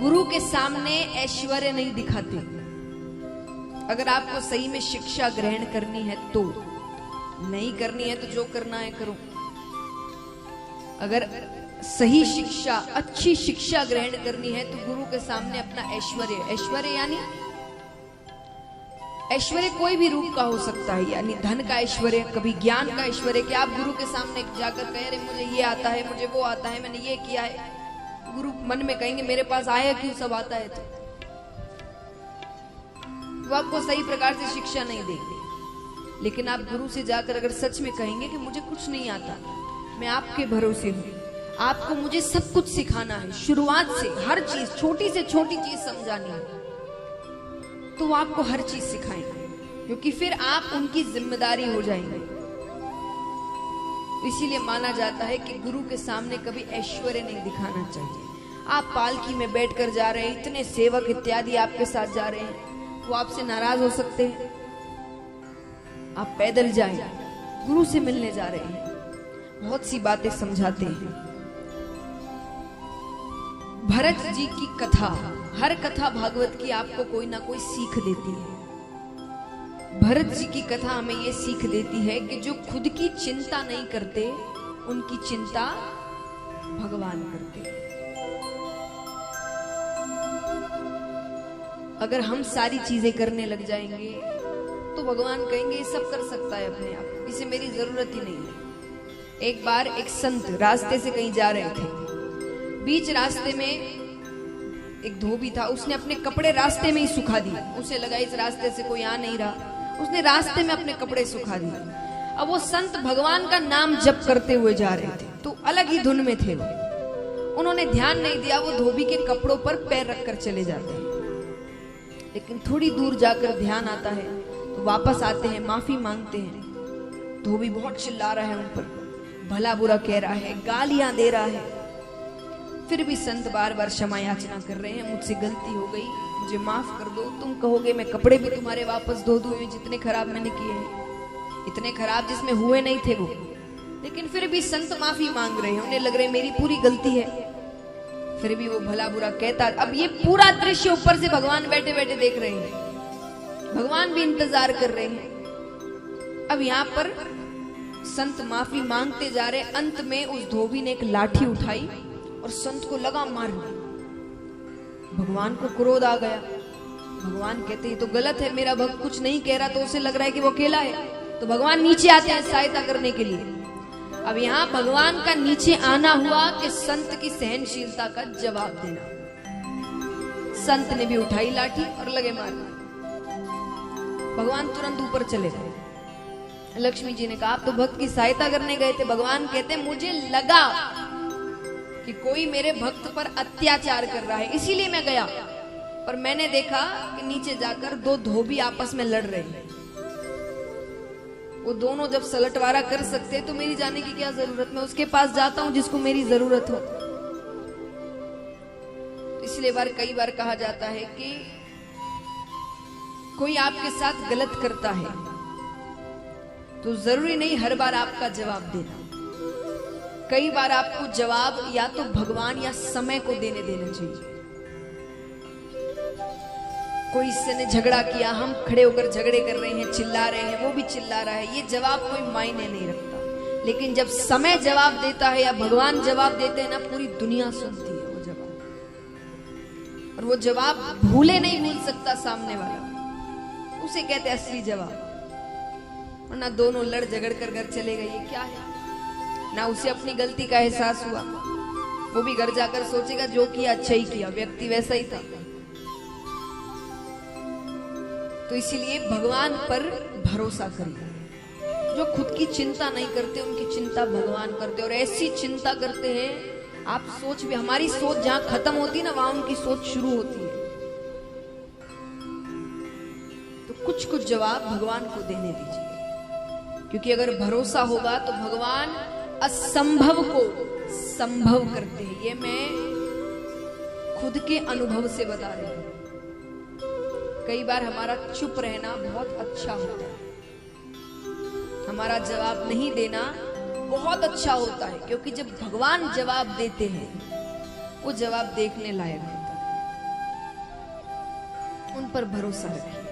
गुरु के सामने ऐश्वर्य नहीं दिखाते। अगर आपको सही में शिक्षा ग्रहण करनी है तो, नहीं करनी है तो जो करना है करो। अगर सही शिक्षा, अच्छी शिक्षा ग्रहण करनी है तो गुरु के सामने अपना ऐश्वर्य, ऐश्वर्य यानी ऐश्वर्य कोई भी रूप का हो सकता है, यानी धन का ऐश्वर्य, कभी ज्ञान का ऐश्वर्य, कि आप गुरु के सामने जाकर कह रहे मुझे ये आता है, मुझे वो आता है, मैंने ये किया है। गुरु मन में कहेंगे मेरे पास आया क्यों, सब आता है। तो वो आपको सही प्रकार से शिक्षा नहीं देंगे। लेकिन आप गुरु से जाकर अगर सच में कहेंगे कि मुझे कुछ नहीं आता, मैं आपके भरोसे हूं, आपको मुझे सब कुछ सिखाना है, शुरुआत से हर चीज, छोटी से छोटी चीज समझानी है, तो वो आपको हर चीज सिखाएंगे, क्योंकि फिर आप उनकी जिम्मेदारी हो जाएंगे। इसीलिए माना जाता है कि गुरु के सामने कभी ऐश्वर्य नहीं दिखाना चाहिए। आप पालकी में बैठकर जा रहे हैं, इतने सेवक इत्यादि आपके साथ जा रहे हैं, वो आपसे नाराज हो सकते हैं। आप पैदल जाएं, गुरु से मिलने जा रहे हैं, बहुत सी बातें समझाते हैं। भरत जी की कथा, हर कथा भागवत की आपको कोई ना कोई सीख देती है। भरत जी की कथा हमें यह सीख देती है कि जो खुद की चिंता नहीं करते, उनकी चिंता भगवान करते। अगर हम सारी चीजें करने लग जाएंगे तो भगवान कहेंगे ये सब कर सकता है अपने आप, इसे मेरी जरूरत ही नहीं है। एक बार एक संत रास्ते से कहीं जा रहे थे, बीच रास्ते में एक धोबी था, उसने अपने कपड़े रास्ते में ही सुखा दिए। उसे लगा इस रास्ते से कोई आ नहीं रहा, उसने रास्ते में अपने कपड़े सुखा दिए। अब वो संत भगवान का नाम जप करते हुए जा रहे थे, तो अलग ही धुन में थे वो। उन्होंने ध्यान नहीं दिया, वो धोबी के कपड़ों पर पैर रखकर चले जाते हैं। लेकिन थोड़ी दूर जाकर ध्यान आता है तो वापस आते हैं, माफी मांगते हैं। धोबी बहुत चिल्ला रहा है उन पर, भला बुरा कह रहा है, गालियां दे रहा है। फिर भी संत बार बार क्षमा याचना कर रहे हैं, मुझसे गलती हो गई, मुझे माफ कर दो। तुम कहोगे मैं कपड़े भी तुम्हारे वापस धो दूं, जितने खराब मैंने किए हैं, इतने खराब जिसमें हुए नहीं थे वो। लेकिन फिर भी संत माफी मांग रहे हैं, उन्हें लग रहा है मेरी पूरी गलती है। फिर भी वो भला बुरा कहता। अब ये पूरा दृश्य ऊपर से भगवान बैठे बैठे देख रहे हैं, भगवान भी इंतजार कर रहे हैं। अब यहाँ पर संत माफी मांगते जा रहे, अंत में उस धोबी ने एक लाठी उठाई और संत को लगा मारने। भगवान को क्रोध आ गया। भगवान कहते ये तो गलत है, मेरा भक्त कुछ नहीं कह रहा, तो उसे लग रहा है कि वो अकेला है। तो भगवान नीचे आते हैं सहायता करने के लिए। अब यहाँ भगवान का नीचे आना हुआ कि संत की सहनशीलता का जवाब देना। संत ने भी उठाई लाठी और लगे मारना। भगवान तुरंत ऊपर चले गए। लक्ष्मी जी ने कहा आप तो भक्त की सहायता करने गए थे। भगवान कहते मुझे लगा कि कोई मेरे भक्त पर अत्याचार कर रहा है, इसीलिए मैं गया। पर मैंने देखा कि नीचे जाकर दो धोबी आपस में लड़ रहे हैं। वो दोनों जब सलटवारा कर सकते तो मेरी जाने की क्या जरूरत, मैं उसके पास जाता हूं जिसको मेरी जरूरत हो। इसलिए कई बार कहा जाता है कि कोई आपके साथ गलत करता है तो जरूरी नहीं हर बार आपका जवाब देना। कई बार आपको जवाब या तो भगवान या समय को देने देना चाहिए। कोई इसने झगड़ा किया, हम खड़े होकर झगड़े कर रहे हैं, चिल्ला रहे हैं, वो भी चिल्ला रहा है, ये जवाब कोई मायने नहीं रखता। लेकिन जब समय जवाब देता है या भगवान जवाब देते हैं ना, पूरी दुनिया सुनती है वो जवाब। और वो जवाब भूले नहीं भूल सकता सामने वाला, उसे कहते असली जवाब। वरना दोनों लड़ झगड़ कर घर चले गए, ये क्या है? ना उसे अपनी गलती का एहसास हुआ, वो भी घर जाकर सोचेगा जो किया अच्छा ही किया, व्यक्ति वैसा ही था। तो इसीलिए भगवान पर भरोसा करिए। जो खुद की चिंता नहीं करते उनकी चिंता भगवान करते, और ऐसी चिंता करते हैं आप सोच भी, हमारी सोच जहां खत्म होती है ना वहां उनकी सोच शुरू होती है। तो कुछ कुछ जवाब भगवान को देने दीजिए, क्योंकि अगर भरोसा होगा तो भगवान असंभव को संभव करते हैं। ये मैं खुद के अनुभव से बता रही हूं। कई बार हमारा चुप रहना बहुत अच्छा होता है, हमारा जवाब नहीं देना बहुत अच्छा होता है, क्योंकि जब भगवान जवाब देते हैं वो जवाब देखने लायक होता है। पर भरोसा रखें।